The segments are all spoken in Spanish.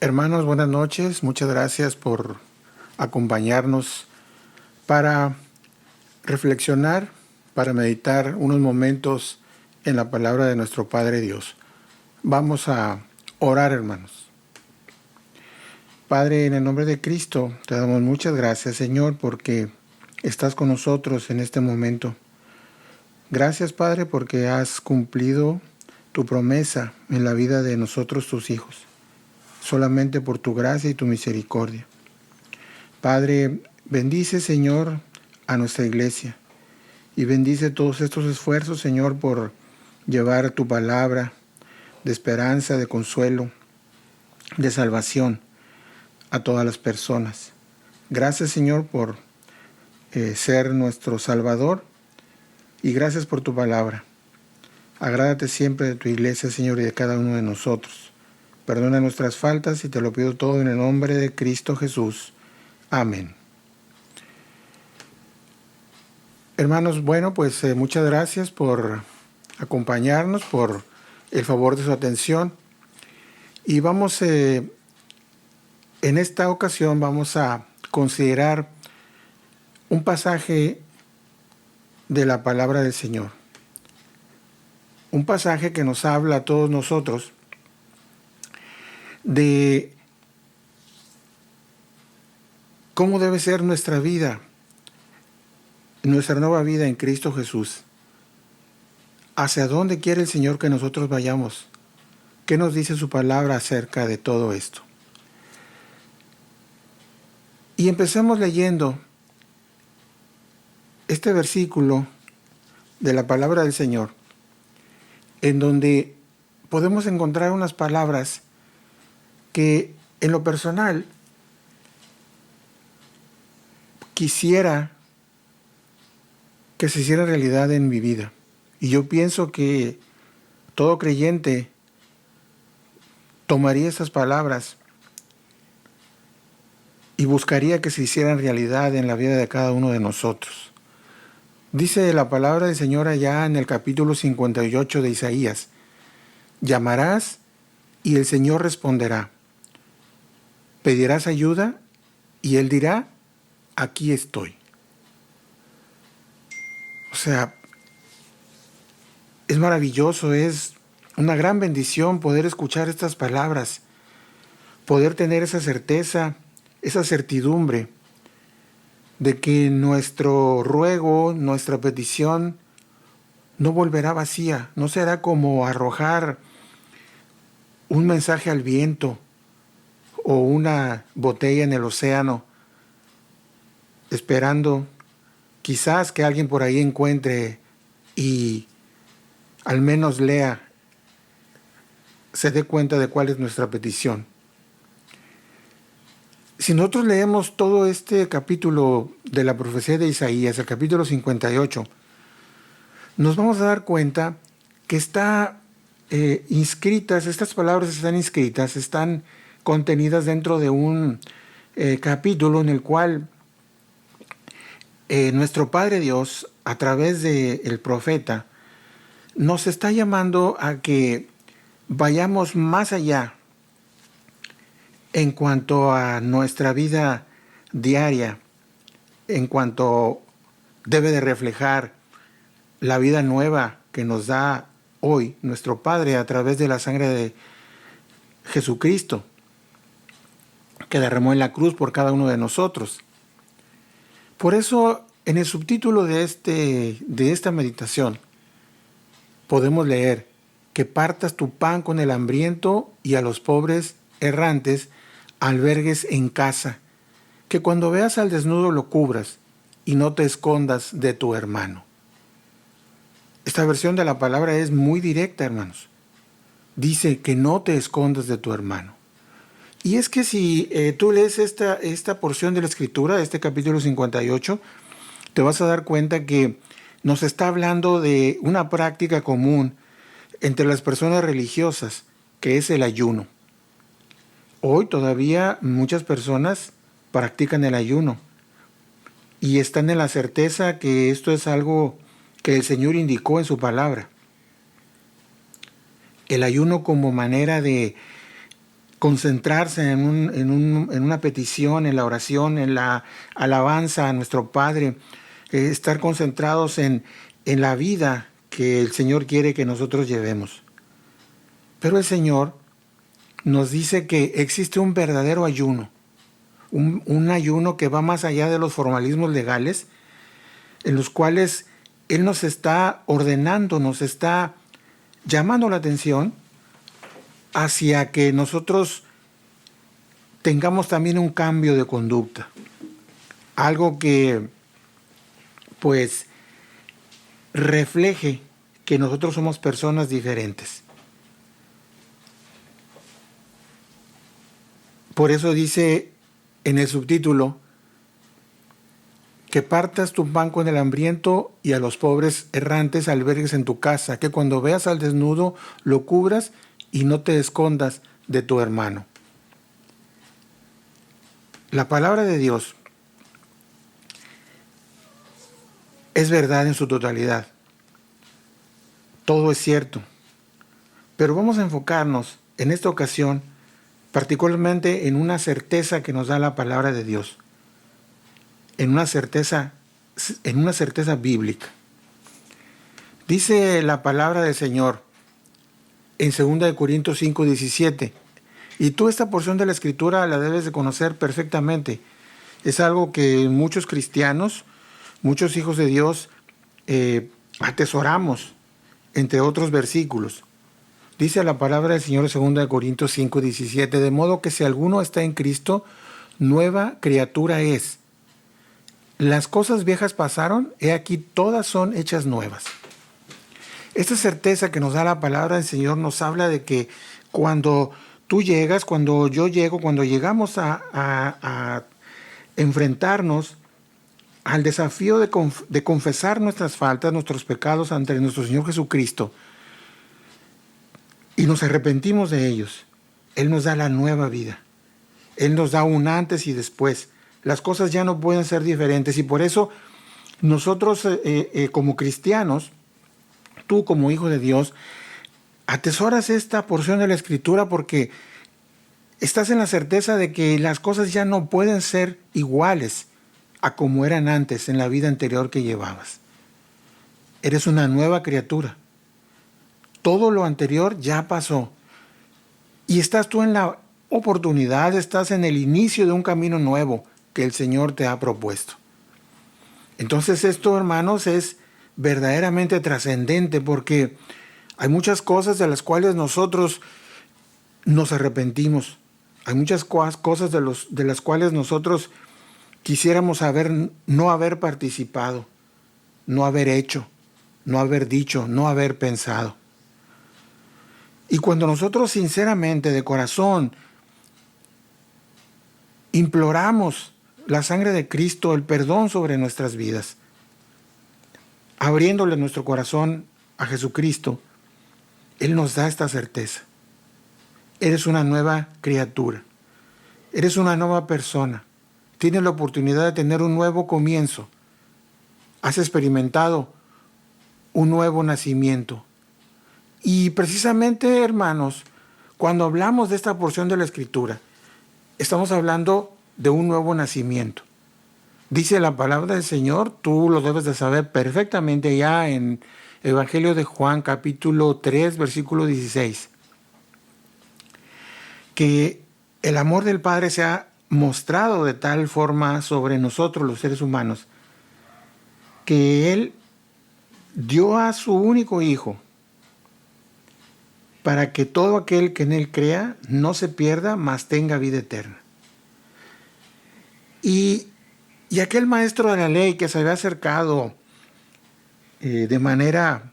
Hermanos, buenas noches. Muchas gracias por acompañarnos para reflexionar, para meditar unos momentos en la palabra de nuestro Padre Dios. Vamos a orar, hermanos. Padre, en el nombre de Cristo, te damos muchas gracias, Señor, porque estás con nosotros en este momento. Gracias, Padre, porque has cumplido tu promesa en la vida de nosotros, tus hijos, solamente por tu gracia y tu misericordia. Padre, bendice, Señor, a nuestra iglesia y bendice todos estos esfuerzos, Señor, por llevar tu palabra de esperanza, de consuelo, de salvación a todas las personas. Gracias, Señor, por ser nuestro Salvador y gracias por tu palabra. Agrádate siempre de tu iglesia, Señor, y de cada uno de nosotros. Perdona nuestras faltas y te lo pido todo en el nombre de Cristo Jesús. Amén. Hermanos, bueno, pues muchas gracias por acompañarnos, por el favor de su atención. Y vamos, en esta ocasión vamos a considerar un pasaje de la palabra del Señor. Un pasaje que nos habla a todos nosotros de cómo debe ser nuestra vida, nuestra nueva vida en Cristo Jesús. ¿Hacia dónde quiere el Señor que nosotros vayamos? ¿Qué nos dice su palabra acerca de todo esto? Y empecemos leyendo este versículo de la palabra del Señor, en donde podemos encontrar unas palabras que en lo personal quisiera que se hiciera realidad en mi vida. Y yo pienso que todo creyente tomaría esas palabras y buscaría que se hicieran realidad en la vida de cada uno de nosotros. Dice la palabra del Señor allá en el capítulo 58 de Isaías: llamarás y el Señor responderá. Pedirás ayuda y Él dirá: aquí estoy. O sea, es maravilloso, es una gran bendición poder escuchar estas palabras, poder tener esa certeza, esa certidumbre de que nuestro ruego, nuestra petición no volverá vacía, no será como arrojar un mensaje al viento o una botella en el océano, esperando quizás que alguien por ahí encuentre y al menos lea, se dé cuenta de cuál es nuestra petición. Si nosotros leemos todo este capítulo de la profecía de Isaías, el capítulo 58, nos vamos a dar cuenta que está inscritas, estas palabras están inscritas, están contenidas dentro de un capítulo en el cual nuestro Padre Dios, a través del profeta, nos está llamando a que vayamos más allá en cuanto a nuestra vida diaria, en cuanto debe de reflejar la vida nueva que nos da hoy nuestro Padre a través de la sangre de Jesucristo, que derramó en la cruz por cada uno de nosotros. Por eso, en el subtítulo de esta meditación, podemos leer: que partas tu pan con el hambriento y a los pobres errantes albergues en casa, que cuando veas al desnudo lo cubras y no te escondas de tu hermano. Esta versión de la palabra es muy directa, hermanos. Dice que no te escondas de tu hermano. Y es que si tú lees esta porción de la Escritura, este capítulo 58, te vas a dar cuenta que nos está hablando de una práctica común entre las personas religiosas, que es el ayuno. Hoy todavía muchas personas practican el ayuno y están en la certeza que esto es algo que el Señor indicó en su palabra. El ayuno como manera de concentrarse en una petición, en la oración, en la alabanza a nuestro Padre, estar concentrados en la vida que el Señor quiere que nosotros llevemos. Pero el Señor nos dice que existe un verdadero ayuno, un ayuno que va más allá de los formalismos legales, en los cuales Él nos está ordenando, nos está llamando la atención hacia que nosotros tengamos también un cambio de conducta. Algo que, pues, refleje que nosotros somos personas diferentes. Por eso dice en el subtítulo, que partas tu pan con el hambriento y a los pobres errantes albergues en tu casa, que cuando veas al desnudo lo cubras y no te escondas de tu hermano. La palabra de Dios es verdad en su totalidad. Todo es cierto. Pero vamos a enfocarnos en esta ocasión particularmente en una certeza que nos da la palabra de Dios. En una certeza bíblica. Dice la palabra del Señor en 2 Corintios 5:17, y tú esta porción de la Escritura la debes de conocer perfectamente. Es algo que muchos cristianos, muchos hijos de Dios, atesoramos, entre otros versículos. Dice la palabra del Señor en 2 Corintios 5:17, de modo que si alguno está en Cristo, nueva criatura es. Las cosas viejas pasaron, he aquí todas son hechas nuevas. Esta certeza que nos da la palabra del Señor nos habla de que cuando tú llegas, cuando yo llego, cuando llegamos a enfrentarnos al desafío de confesar nuestras faltas, nuestros pecados ante nuestro Señor Jesucristo, y nos arrepentimos de ellos, Él nos da la nueva vida. Él nos da un antes y después. Las cosas ya no pueden ser diferentes y por eso nosotros como cristianos, tú como hijo de Dios, atesoras esta porción de la Escritura porque estás en la certeza de que las cosas ya no pueden ser iguales a como eran antes en la vida anterior que llevabas. Eres una nueva criatura. Todo lo anterior ya pasó. Y estás tú en la oportunidad, estás en el inicio de un camino nuevo que el Señor te ha propuesto. Entonces esto, hermanos, es verdaderamente trascendente porque hay muchas cosas de las cuales nosotros nos arrepentimos. Hay muchas cosas de las cuales nosotros quisiéramos no haber participado, no haber hecho, no haber dicho, no haber pensado. Y cuando nosotros sinceramente, de corazón, imploramos la sangre de Cristo, el perdón sobre nuestras vidas, abriéndole nuestro corazón a Jesucristo, Él nos da esta certeza. Eres una nueva criatura. Eres una nueva persona. Tienes la oportunidad de tener un nuevo comienzo. Has experimentado un nuevo nacimiento. Y precisamente, hermanos, cuando hablamos de esta porción de la Escritura, estamos hablando de un nuevo nacimiento. Dice la palabra del Señor, tú lo debes de saber perfectamente ya en Evangelio de Juan, capítulo 3, versículo 16, que el amor del Padre se ha mostrado de tal forma sobre nosotros los seres humanos, que Él dio a su único Hijo, para que todo aquel que en Él crea no se pierda, mas tenga vida eterna. Y aquel maestro de la ley que se había acercado de manera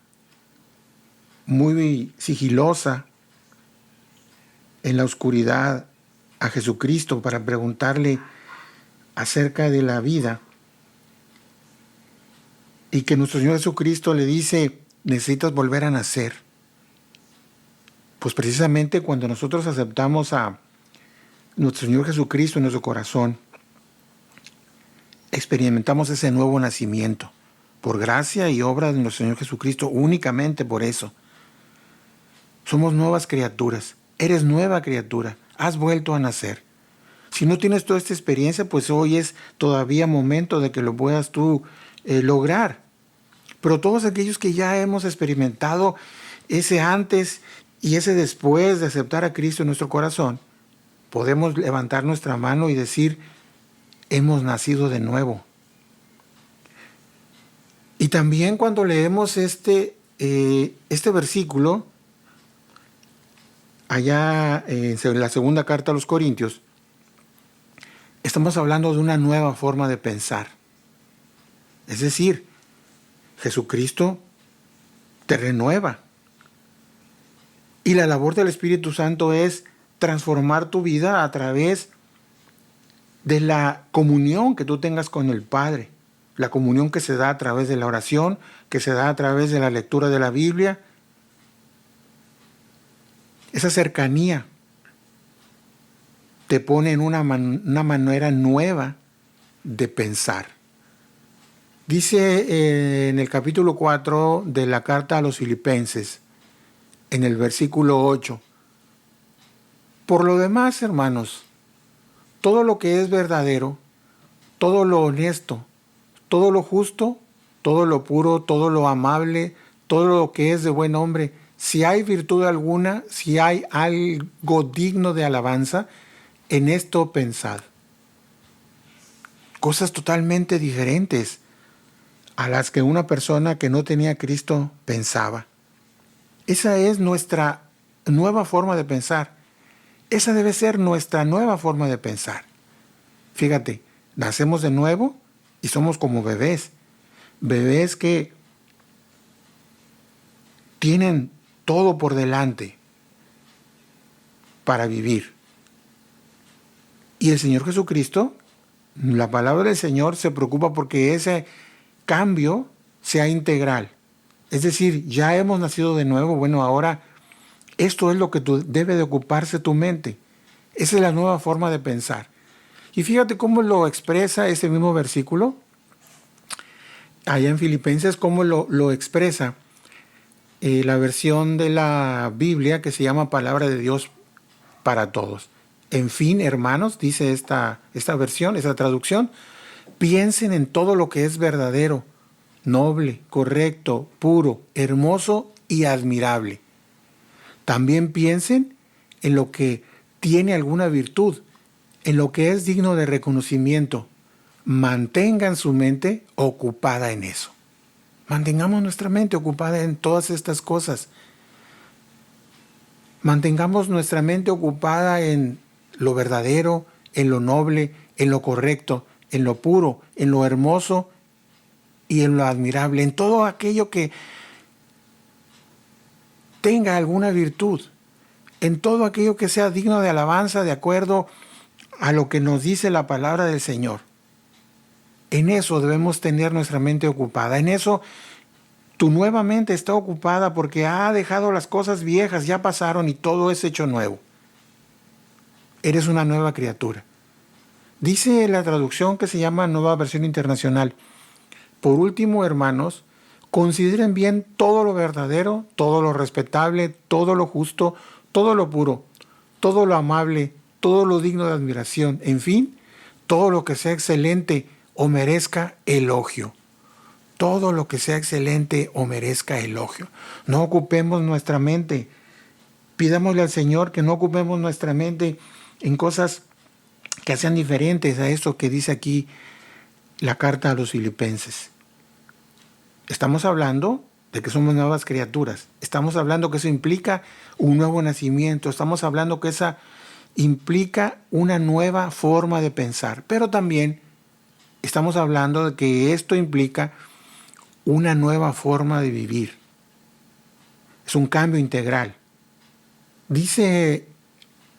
muy sigilosa en la oscuridad a Jesucristo para preguntarle acerca de la vida, y que nuestro Señor Jesucristo le dice, necesitas volver a nacer. Pues precisamente cuando nosotros aceptamos a nuestro Señor Jesucristo en nuestro corazón, experimentamos ese nuevo nacimiento, por gracia y obra de nuestro Señor Jesucristo, únicamente por eso. Somos nuevas criaturas, eres nueva criatura, has vuelto a nacer. Si no tienes toda esta experiencia, pues hoy es todavía momento de que lo puedas tú lograr. Pero todos aquellos que ya hemos experimentado ese antes y ese después de aceptar a Cristo en nuestro corazón, podemos levantar nuestra mano y decir, hemos nacido de nuevo. Y también cuando leemos este versículo, allá en la segunda carta a los Corintios, estamos hablando de una nueva forma de pensar. Es decir, Jesucristo te renueva. Y la labor del Espíritu Santo es transformar tu vida a través de la comunión que tú tengas con el Padre. La comunión que se da a través de la oración, que se da a través de la lectura de la Biblia. Esa cercanía te pone en una manera nueva de pensar. Dice en el capítulo 4 de la carta a los Filipenses, en el versículo 8, por lo demás, hermanos, todo lo que es verdadero, todo lo honesto, todo lo justo, todo lo puro, todo lo amable, todo lo que es de buen nombre, si hay virtud alguna, si hay algo digno de alabanza, en esto pensad. Cosas totalmente diferentes a las que una persona que no tenía a Cristo pensaba. Esa es nuestra nueva forma de pensar. Esa debe ser nuestra nueva forma de pensar. Fíjate, nacemos de nuevo y somos como bebés. Bebés que tienen todo por delante para vivir. Y el Señor Jesucristo, la palabra del Señor se preocupa porque ese cambio sea integral. Es decir, ya hemos nacido de nuevo, bueno, ahora esto es lo que debe de ocuparse tu mente. Esa es la nueva forma de pensar. Y fíjate cómo lo expresa ese mismo versículo, allá en Filipenses, cómo lo expresa la versión de la Biblia que se llama Palabra de Dios para Todos. En fin, hermanos, dice esta versión, esta traducción, piensen en todo lo que es verdadero, noble, correcto, puro, hermoso y admirable. También piensen en lo que tiene alguna virtud, en lo que es digno de reconocimiento. Mantengan su mente ocupada en eso. Mantengamos nuestra mente ocupada en todas estas cosas. Mantengamos nuestra mente ocupada en lo verdadero, en lo noble, en lo correcto, en lo puro, en lo hermoso y en lo admirable, en todo aquello que tenga alguna virtud, en todo aquello que sea digno de alabanza de acuerdo a lo que nos dice la palabra del Señor. En eso debemos tener nuestra mente ocupada. En eso tu nueva mente está ocupada porque ha dejado las cosas viejas, ya pasaron y todo es hecho nuevo. Eres una nueva criatura. Dice la traducción que se llama Nueva Versión Internacional. Por último, hermanos, consideren bien todo lo verdadero, todo lo respetable, todo lo justo, todo lo puro, todo lo amable, todo lo digno de admiración, en fin, todo lo que sea excelente o merezca elogio. Todo lo que sea excelente o merezca elogio. No ocupemos nuestra mente. Pidámosle al Señor que no ocupemos nuestra mente en cosas que sean diferentes a eso que dice aquí la carta a los Filipenses. Estamos hablando de que somos nuevas criaturas. Estamos hablando que eso implica un nuevo nacimiento. Estamos hablando que esa implica una nueva forma de pensar. Pero también estamos hablando de que esto implica una nueva forma de vivir. Es un cambio integral. Dice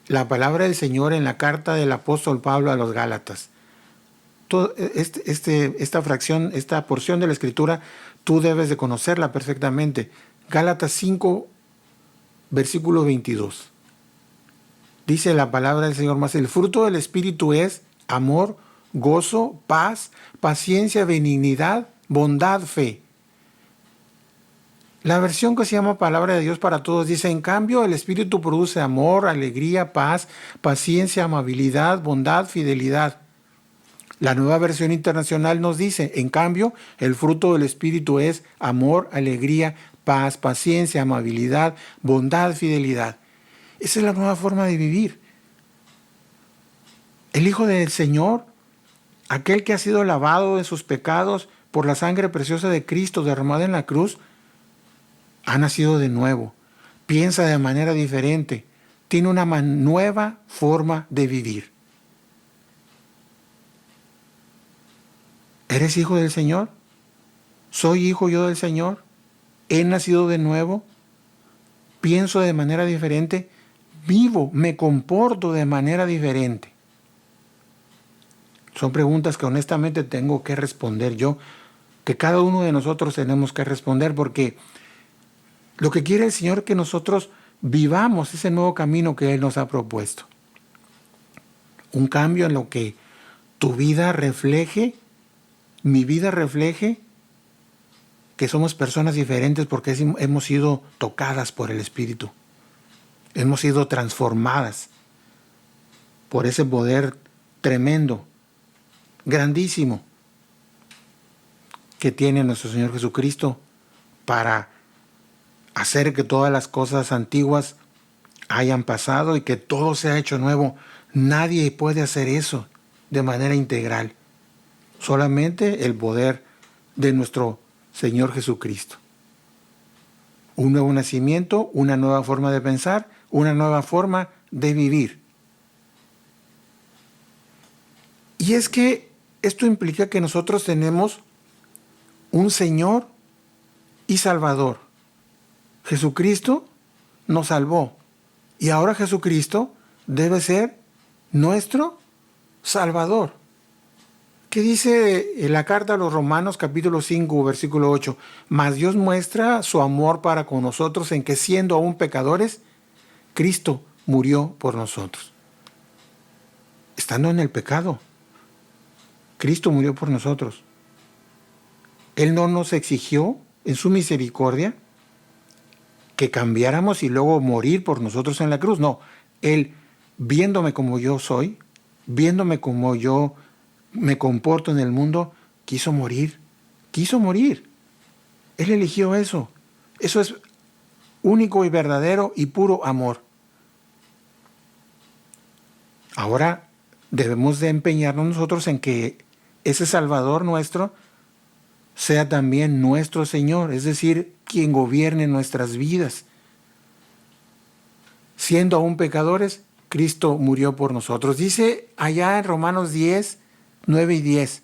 la palabra del Señor en la carta del apóstol Pablo a los Gálatas. Esta fracción, esta porción de la Escritura, tú debes de conocerla perfectamente. Gálatas 5, versículo 22. Dice la palabra del Señor, mas el fruto del Espíritu es amor, gozo, paz, paciencia, benignidad, bondad, fe. La versión que se llama Palabra de Dios para Todos dice: en cambio, el Espíritu produce amor, alegría, paz, paciencia, amabilidad, bondad, fidelidad. La Nueva Versión Internacional nos dice: en cambio, el fruto del Espíritu es amor, alegría, paz, paciencia, amabilidad, bondad, fidelidad. Esa es la nueva forma de vivir. El Hijo del Señor, aquel que ha sido lavado de sus pecados por la sangre preciosa de Cristo derramada en la cruz, ha nacido de nuevo, piensa de manera diferente, tiene una nueva forma de vivir. ¿Eres hijo del Señor? ¿Soy hijo yo del Señor? ¿He nacido de nuevo? ¿Pienso de manera diferente? ¿Vivo, me comporto de manera diferente? Son preguntas que honestamente tengo que responder yo, que cada uno de nosotros tenemos que responder, porque lo que quiere el Señor es que nosotros vivamos ese nuevo camino que Él nos ha propuesto. Un cambio en lo que tu vida refleje, mi vida refleje, que somos personas diferentes porque hemos sido tocadas por el Espíritu. Hemos sido transformadas por ese poder tremendo, grandísimo, que tiene nuestro Señor Jesucristo para hacer que todas las cosas antiguas hayan pasado y que todo sea hecho nuevo. Nadie puede hacer eso de manera integral. Solamente el poder de nuestro Señor Jesucristo. Un nuevo nacimiento, una nueva forma de pensar, una nueva forma de vivir. Y es que esto implica que nosotros tenemos un Señor y Salvador. Jesucristo nos salvó y ahora Jesucristo debe ser nuestro Salvador. ¿Qué dice en la carta a los Romanos capítulo 5, versículo 8? Mas Dios muestra su amor para con nosotros en que, siendo aún pecadores, Cristo murió por nosotros. Estando en el pecado, Cristo murió por nosotros. Él no nos exigió en su misericordia que cambiáramos y luego morir por nosotros en la cruz. No, Él, viéndome como yo soy, viéndome como yo me comporto en el mundo, quiso morir. Quiso morir. Él eligió eso. Eso es único y verdadero y puro amor. Ahora debemos de empeñarnos nosotros en que ese Salvador nuestro sea también nuestro Señor, es decir, quien gobierne nuestras vidas. Siendo aún pecadores, Cristo murió por nosotros. Dice allá en Romanos 10, 9 y 10,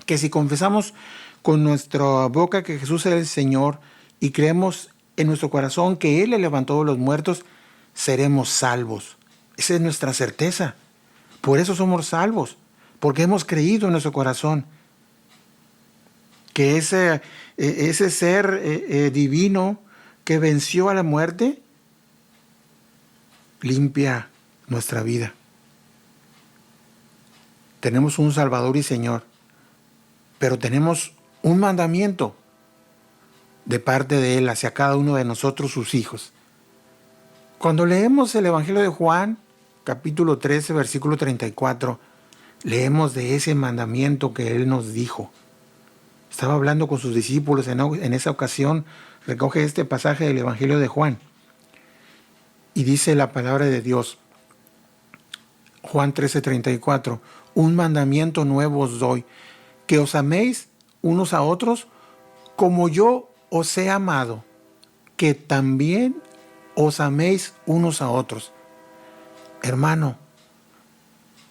que si confesamos con nuestra boca que Jesús es el Señor y creemos en nuestro corazón que Él le levantó de los muertos, seremos salvos. Esa es nuestra certeza. Por eso somos salvos, porque hemos creído en nuestro corazón que ese ser divino que venció a la muerte limpia nuestra vida. Tenemos un Salvador y Señor, pero tenemos un mandamiento de parte de Él hacia cada uno de nosotros, sus hijos. Cuando leemos el Evangelio de Juan, capítulo 13, versículo 34, leemos de ese mandamiento que Él nos dijo. Estaba hablando con sus discípulos en esa ocasión, recoge este pasaje del Evangelio de Juan. Y dice la palabra de Dios, Juan 13:34, un mandamiento nuevo os doy, que os améis unos a otros como yo os he amado, que también os améis unos a otros. Hermano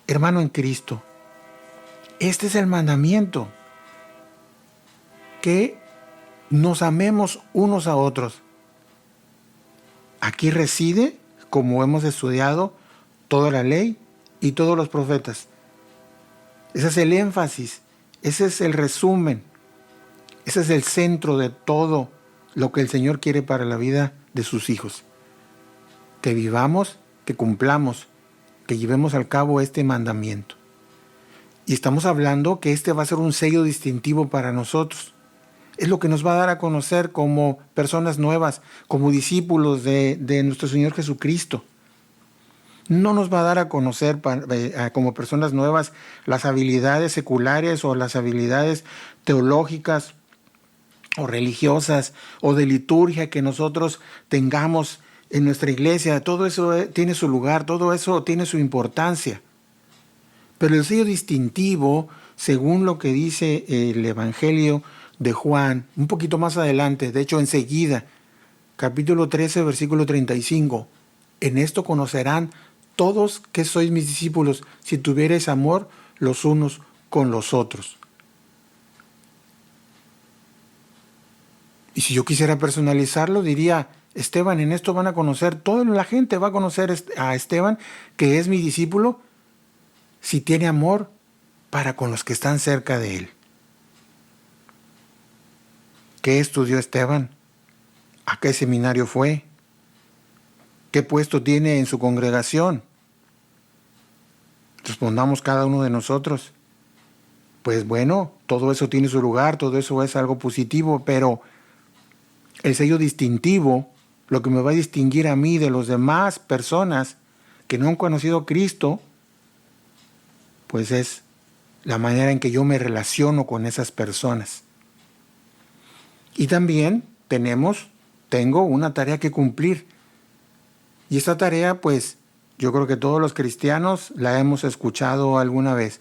en Cristo, este es el mandamiento, que nos amemos unos a otros. Aquí reside, como hemos estudiado, toda la ley y todos los profetas. Ese es el énfasis, ese es el resumen, ese es el centro de todo lo que el Señor quiere para la vida de sus hijos. Que vivamos, que cumplamos, que llevemos al cabo este mandamiento. Y estamos hablando que este va a ser un sello distintivo para nosotros. Es lo que nos va a dar a conocer como personas nuevas, como discípulos de nuestro Señor Jesucristo. No nos va a dar a conocer como personas nuevas las habilidades seculares o las habilidades teológicas o religiosas o de liturgia que nosotros tengamos en nuestra iglesia. Todo eso tiene su lugar, todo eso tiene su importancia. Pero el sello distintivo, según lo que dice el Evangelio de Juan, un poquito más adelante, de hecho enseguida, capítulo 13, versículo 35, en esto conocerán todos que sois mis discípulos, si tuviereis amor los unos con los otros. Y si yo quisiera personalizarlo, diría, Esteban, en esto van a conocer, toda la gente va a conocer a Esteban, que es mi discípulo, si tiene amor para con los que están cerca de él. ¿Qué estudió Esteban? ¿A qué seminario fue? ¿Qué puesto tiene en su congregación? Respondamos cada uno de nosotros. Pues bueno, todo eso tiene su lugar, todo eso es algo positivo, pero el sello distintivo, lo que me va a distinguir a mí de las demás personas que no han conocido a Cristo, pues es la manera en que yo me relaciono con esas personas. Y también tengo una tarea que cumplir. Y esta tarea, pues, yo creo que todos los cristianos la hemos escuchado alguna vez.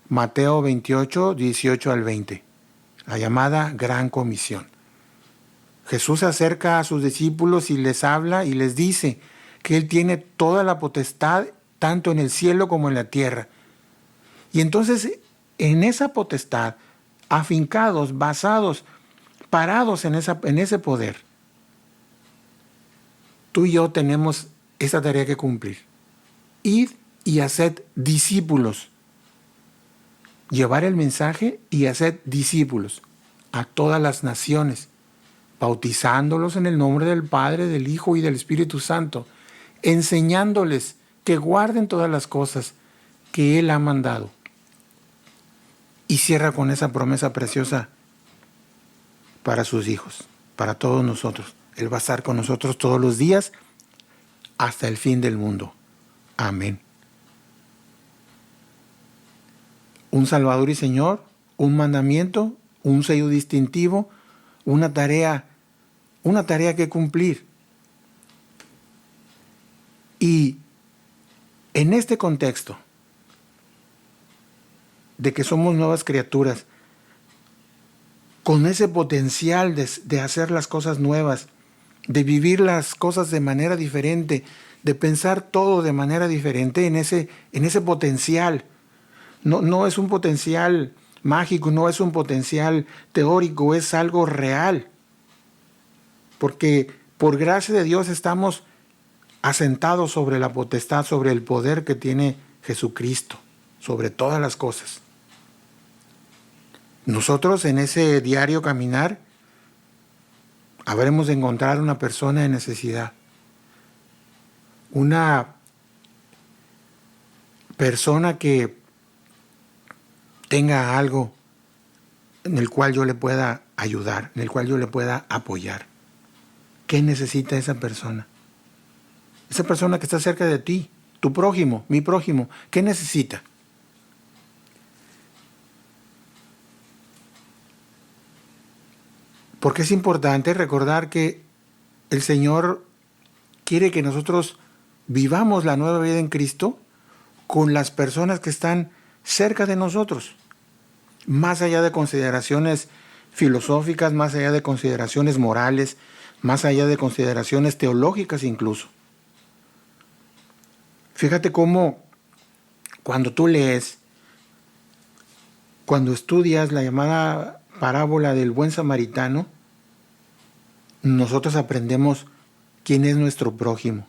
Mateo 28, 18 al 20. La llamada Gran Comisión. Jesús se acerca a sus discípulos y les habla y les dice que Él tiene toda la potestad, tanto en el cielo como en la tierra. Y entonces, en esa potestad, afincados, basados, parados en ese poder, tú y yo tenemos esa tarea que cumplir. Id y haced discípulos. Llevar el mensaje y haced discípulos a todas las naciones, bautizándolos en el nombre del Padre, del Hijo y del Espíritu Santo, enseñándoles que guarden todas las cosas que Él ha mandado. Y cierra con esa promesa preciosa para sus hijos, para todos nosotros. Él va a estar con nosotros todos los días hasta el fin del mundo. Amén. Un Salvador y Señor, un mandamiento, un sello distintivo, una tarea que cumplir. Y en este contexto de que somos nuevas criaturas, con ese potencial de hacer las cosas nuevas, de vivir las cosas de manera diferente, de pensar todo de manera diferente, en ese potencial. No es un potencial mágico, no es un potencial teórico, es algo real. Porque por gracia de Dios estamos asentados sobre la potestad, sobre el poder que tiene Jesucristo, sobre todas las cosas. Nosotros en ese diario caminar habremos de encontrar una persona en necesidad, una persona que tenga algo en el cual yo le pueda ayudar, en el cual yo le pueda apoyar. ¿Qué necesita esa persona? Esa persona que está cerca de ti, tu prójimo, mi prójimo, ¿qué necesita? Porque es importante recordar que el Señor quiere que nosotros vivamos la nueva vida en Cristo con las personas que están cerca de nosotros, más allá de consideraciones filosóficas, más allá de consideraciones morales, más allá de consideraciones teológicas incluso. Fíjate cómo cuando tú lees, cuando estudias la llamada parábola del buen samaritano, nosotros aprendemos quién es nuestro prójimo.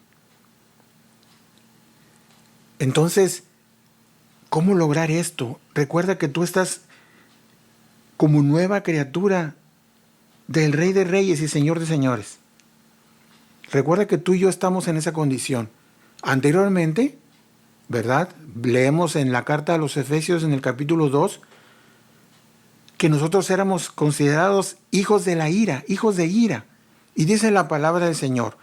Entonces, ¿cómo lograr esto? Recuerda que tú estás como nueva criatura del Rey de Reyes y Señor de Señores. Recuerda que tú y yo estamos en esa condición. Anteriormente, ¿verdad? Leemos en la carta a los Efesios en el capítulo 2 que nosotros éramos considerados hijos de la ira, hijos de ira. Y dice la palabra del Señor.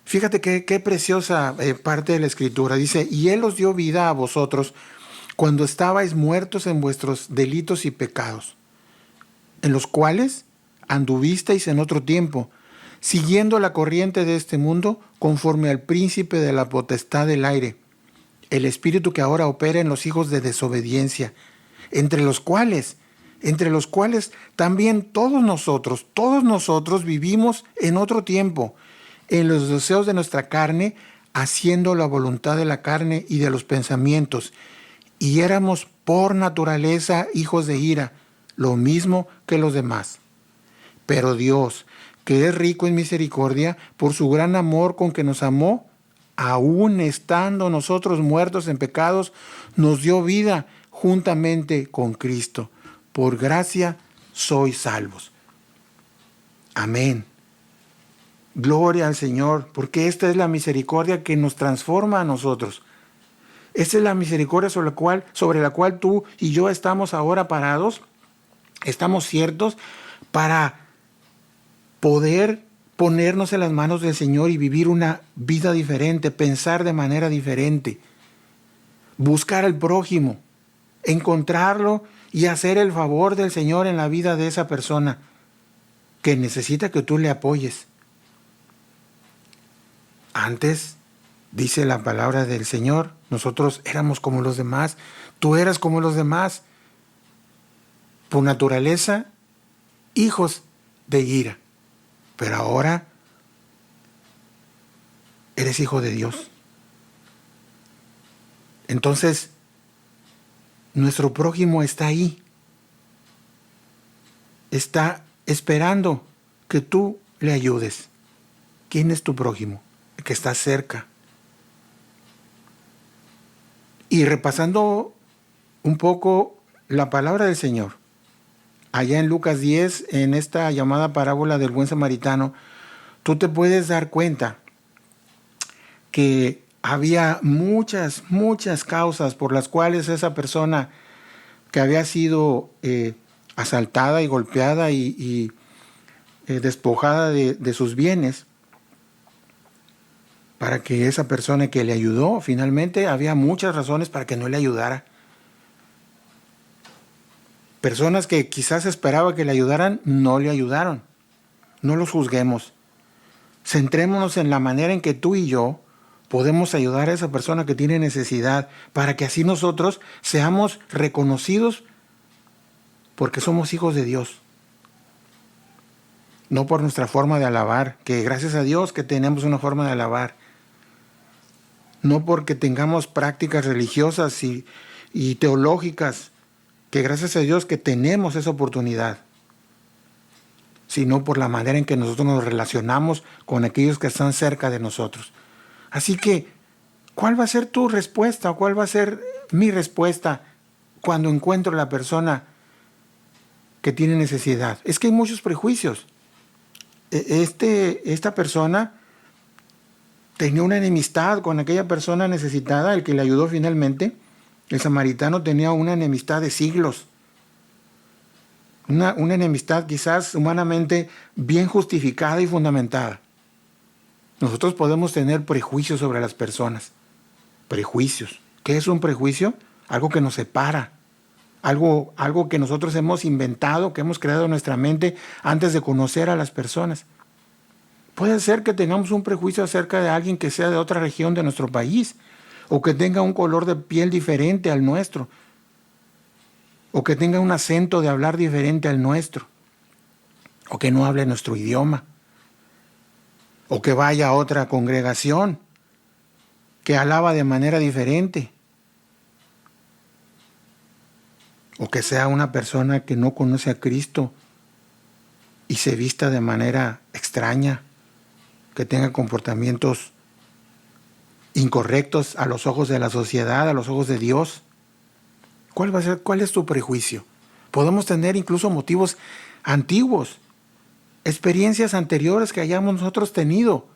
Fíjate qué preciosa parte de la Escritura. Dice, y Él os dio vida a vosotros cuando estabais muertos en vuestros delitos y pecados, en los cuales anduvisteis en otro tiempo, siguiendo la corriente de este mundo, conforme al príncipe de la potestad del aire, el espíritu que ahora opera en los hijos de desobediencia, entre los cuales también todos nosotros vivimos en otro tiempo, en los deseos de nuestra carne, haciendo la voluntad de la carne y de los pensamientos, y éramos por naturaleza hijos de ira, lo mismo que los demás. Pero Dios, que es rico en misericordia, por su gran amor con que nos amó, aun estando nosotros muertos en pecados, nos dio vida juntamente con Cristo. Por gracia sois salvos. Amén. Gloria al Señor, porque esta es la misericordia que nos transforma a nosotros. Esta es la misericordia sobre la cual tú y yo estamos ahora parados, estamos ciertos para poder ponernos en las manos del Señor y vivir una vida diferente, pensar de manera diferente, buscar al prójimo, encontrarlo y hacer el favor del Señor en la vida de esa persona que necesita que tú le apoyes. Antes, dice la palabra del Señor, nosotros éramos como los demás, tú eras como los demás, por naturaleza, hijos de ira. Pero ahora eres hijo de Dios. Entonces, nuestro prójimo está ahí. Está esperando que tú le ayudes. ¿Quién es tu prójimo? El que está cerca. Y repasando un poco la palabra del Señor, allá en Lucas 10, en esta llamada parábola del buen samaritano, tú te puedes dar cuenta que había muchas causas por las cuales esa persona que había sido asaltada y golpeada y despojada de sus bienes, para que esa persona que le ayudó, finalmente había muchas razones para que no le ayudara. Personas que quizás esperaba que le ayudaran, no le ayudaron. No los juzguemos. Centrémonos en la manera en que tú y yo podemos ayudar a esa persona que tiene necesidad, para que así nosotros seamos reconocidos porque somos hijos de Dios. No por nuestra forma de alabar, que gracias a Dios que tenemos una forma de alabar. No porque tengamos prácticas religiosas y teológicas, que gracias a Dios que tenemos esa oportunidad, sino por la manera en que nosotros nos relacionamos con aquellos que están cerca de nosotros. Así que, ¿cuál va a ser tu respuesta o cuál va a ser mi respuesta cuando encuentro a la persona que tiene necesidad? Es que hay muchos prejuicios. Esta persona tenía una enemistad con aquella persona necesitada, el que le ayudó finalmente. El samaritano tenía una enemistad de siglos. Una enemistad quizás humanamente bien justificada y fundamentada. Nosotros podemos tener prejuicios sobre las personas. Prejuicios. ¿Qué es un prejuicio? Algo que nos separa. Algo que nosotros hemos inventado, que hemos creado en nuestra mente antes de conocer a las personas. Puede ser que tengamos un prejuicio acerca de alguien que sea de otra región de nuestro país, o que tenga un color de piel diferente al nuestro, o que tenga un acento de hablar diferente al nuestro, o que no hable nuestro idioma, o que vaya a otra congregación que alaba de manera diferente, o que sea una persona que no conoce a Cristo y se vista de manera extraña, que tenga comportamientos incorrectos a los ojos de la sociedad, a los ojos de Dios. ¿Cuál es tu prejuicio? Podemos tener incluso motivos antiguos, experiencias anteriores que hayamos nosotros tenido.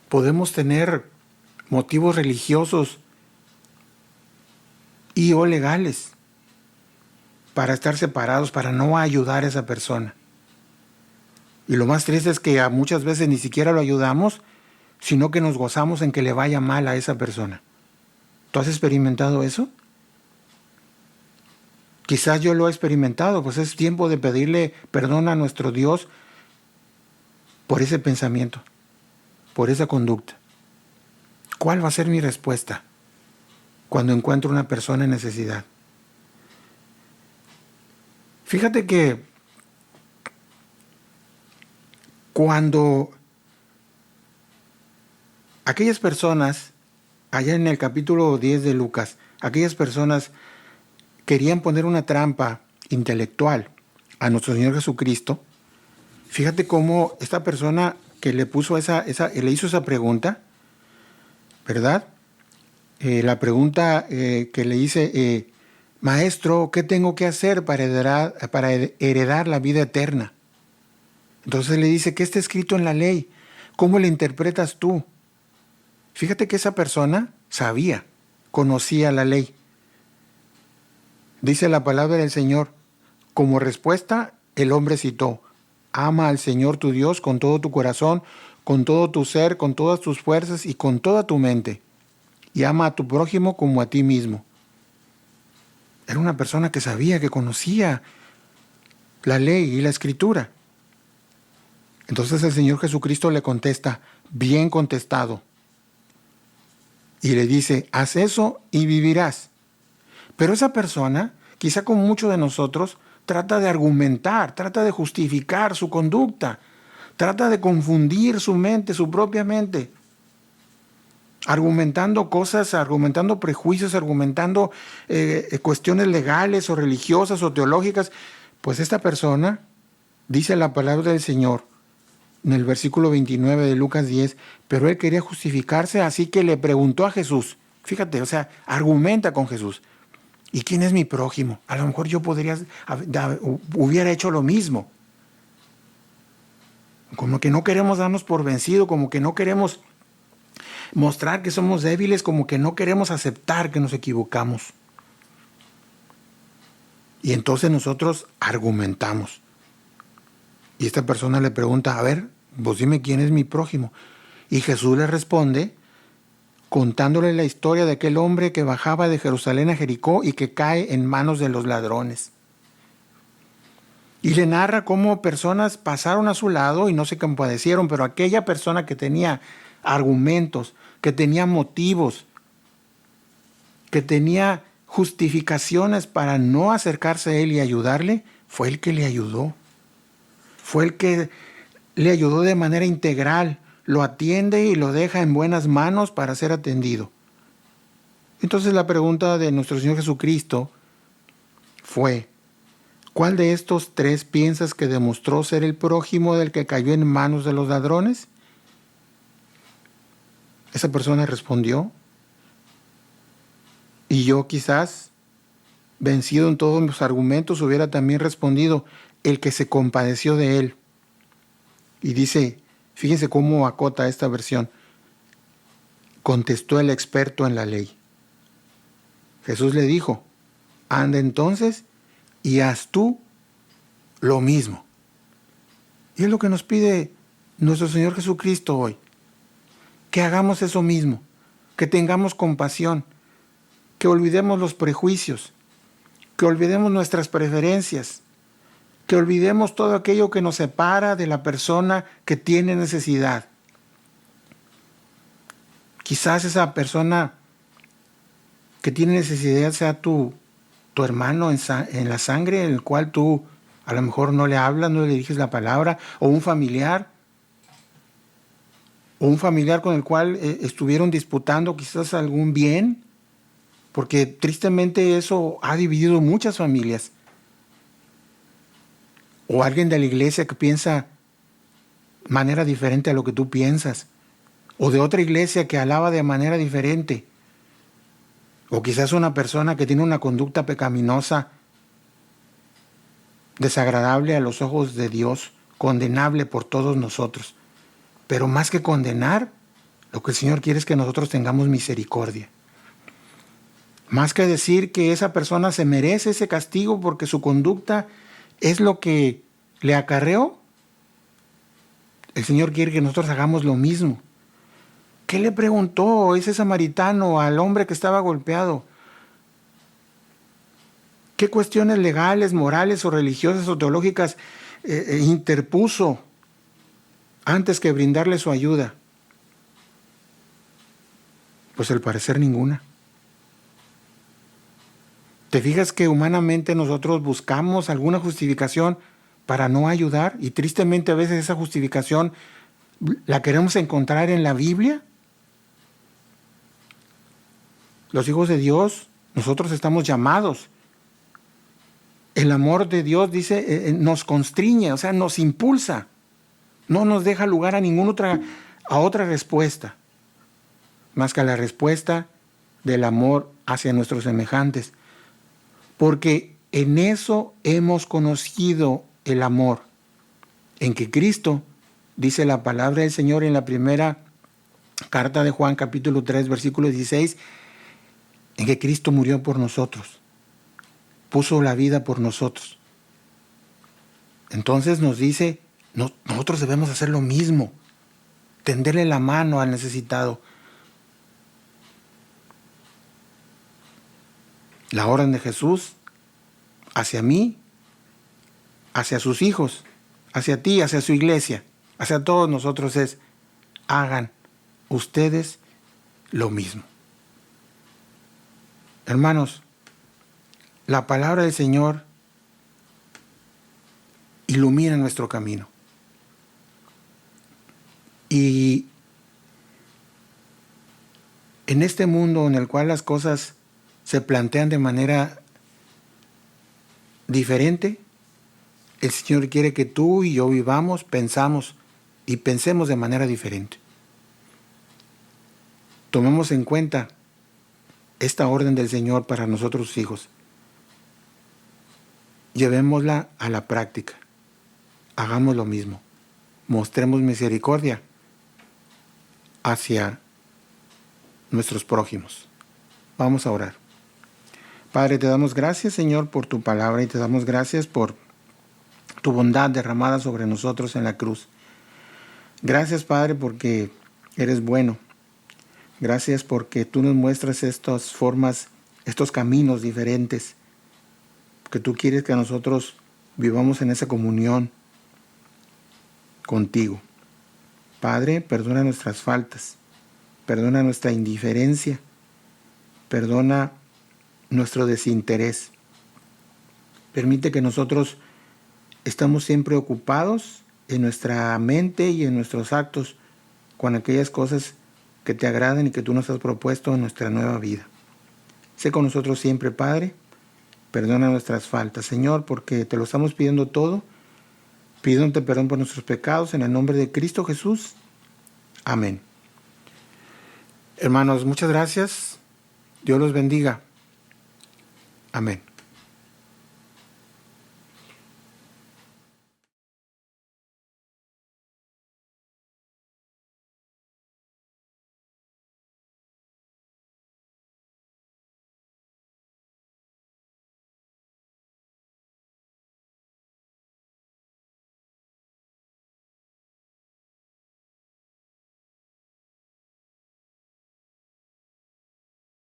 Podemos tener motivos religiosos y o legales para estar separados, para no ayudar a esa persona. Y lo más triste es que muchas veces ni siquiera lo ayudamos, sino que nos gozamos en que le vaya mal a esa persona. ¿Tú has experimentado eso? Quizás yo lo he experimentado, pues es tiempo de pedirle perdón a nuestro Dios por ese pensamiento, por esa conducta. ¿Cuál va a ser mi respuesta cuando encuentro una persona en necesidad? Fíjate que cuando aquellas personas, allá en el capítulo 10 de Lucas, aquellas personas querían poner una trampa intelectual a nuestro Señor Jesucristo, fíjate cómo esta persona que le puso le hizo esa pregunta, ¿verdad? La pregunta que le dice, Maestro, ¿qué tengo que hacer para heredar la vida eterna? Entonces le dice, ¿qué está escrito en la ley? ¿Cómo la interpretas tú? Fíjate que esa persona sabía, conocía la ley. Dice la palabra del Señor, como respuesta el hombre citó, ama al Señor tu Dios con todo tu corazón, con todo tu ser, con todas tus fuerzas y con toda tu mente, y ama a tu prójimo como a ti mismo. Era una persona que sabía, que conocía la ley y la escritura. Entonces el Señor Jesucristo le contesta, bien contestado. Y le dice, haz eso y vivirás. Pero esa persona, quizá como muchos de nosotros, trata de argumentar, trata de justificar su conducta, trata de confundir su mente, su propia mente, argumentando cosas, argumentando prejuicios, argumentando cuestiones legales o religiosas o teológicas. Pues esta persona, dice la palabra del Señor, en el versículo 29 de Lucas 10, pero él quería justificarse, así que le preguntó a Jesús. Fíjate, o sea, argumenta con Jesús. ¿Y quién es mi prójimo? A lo mejor yo hubiera hecho lo mismo. Como que no queremos darnos por vencido, como que no queremos mostrar que somos débiles, como que no queremos aceptar que nos equivocamos. Y entonces nosotros argumentamos. Y esta persona le pregunta, a ver, vos dime quién es mi prójimo. Y Jesús le responde contándole la historia de aquel hombre que bajaba de Jerusalén a Jericó y que cae en manos de los ladrones. Y le narra cómo personas pasaron a su lado y no se compadecieron, pero aquella persona que tenía argumentos, que tenía motivos, que tenía justificaciones para no acercarse a él y ayudarle, fue el que le ayudó. Fue el que le ayudó de manera integral, lo atiende y lo deja en buenas manos para ser atendido. Entonces la pregunta de nuestro Señor Jesucristo fue, ¿cuál de estos tres piensas que demostró ser el prójimo del que cayó en manos de los ladrones? Esa persona respondió, y yo quizás, vencido en todos mis argumentos, hubiera también respondido, el que se compadeció de él. Y dice, fíjense cómo acota esta versión, contestó el experto en la ley. Jesús le dijo, anda entonces y haz tú lo mismo. Y es lo que nos pide nuestro Señor Jesucristo hoy, que hagamos eso mismo, que tengamos compasión, que olvidemos los prejuicios, que olvidemos nuestras preferencias, que olvidemos todo aquello que nos separa de la persona que tiene necesidad. Quizás esa persona que tiene necesidad sea tu hermano en la sangre, el cual tú a lo mejor no le hablas, no le diriges la palabra, o un familiar con el cual estuvieron disputando quizás algún bien, porque tristemente eso ha dividido muchas familias. O alguien de la iglesia que piensa de manera diferente a lo que tú piensas, o de otra iglesia que alaba de manera diferente, o quizás una persona que tiene una conducta pecaminosa, desagradable a los ojos de Dios, condenable por todos nosotros. Pero más que condenar, lo que el Señor quiere es que nosotros tengamos misericordia. Más que decir que esa persona se merece ese castigo porque su conducta es lo que le acarreó, el Señor quiere que nosotros hagamos lo mismo. ¿Qué le preguntó ese samaritano al hombre que estaba golpeado? ¿Qué cuestiones legales, morales o religiosas o teológicas interpuso antes que brindarle su ayuda? Pues al parecer ninguna. ¿Te fijas que humanamente nosotros buscamos alguna justificación para no ayudar? Y tristemente a veces esa justificación la queremos encontrar en la Biblia. Los hijos de Dios, nosotros estamos llamados. El amor de Dios, dice, nos constriñe, o sea, nos impulsa. No nos deja lugar a otra respuesta, más que a la respuesta del amor hacia nuestros semejantes. Porque en eso hemos conocido el amor, en que Cristo, dice la palabra del Señor en la primera carta de Juan, capítulo 3, versículo 16, en que Cristo murió por nosotros, puso la vida por nosotros. Entonces nos dice, nosotros debemos hacer lo mismo, tenderle la mano al necesitado. La orden de Jesús hacia mí, hacia sus hijos, hacia ti, hacia su iglesia, hacia todos nosotros es, hagan ustedes lo mismo. Hermanos, la palabra del Señor ilumina nuestro camino. Y en este mundo en el cual las cosas se plantean de manera diferente, el Señor quiere que tú y yo vivamos, pensemos de manera diferente. Tomemos en cuenta esta orden del Señor para nosotros sus hijos. Llevémosla a la práctica. Hagamos lo mismo. Mostremos misericordia hacia nuestros prójimos. Vamos a orar. Padre, te damos gracias, Señor, por tu palabra y te damos gracias por tu bondad derramada sobre nosotros en la cruz. Gracias, Padre, porque eres bueno. Gracias porque tú nos muestras estas formas, estos caminos diferentes, que tú quieres que nosotros vivamos en esa comunión contigo. Padre, perdona nuestras faltas, perdona nuestra indiferencia, perdona nuestro desinterés. Permite que nosotros estamos siempre ocupados en nuestra mente y en nuestros actos con aquellas cosas que te agradan y que tú nos has propuesto en nuestra nueva vida. Sé con nosotros siempre, Padre. Perdona nuestras faltas, Señor, porque te lo estamos pidiendo todo. Pidiéndote perdón por nuestros pecados en el nombre de Cristo Jesús. Amén. Hermanos, muchas gracias. Dios los bendiga. Amén.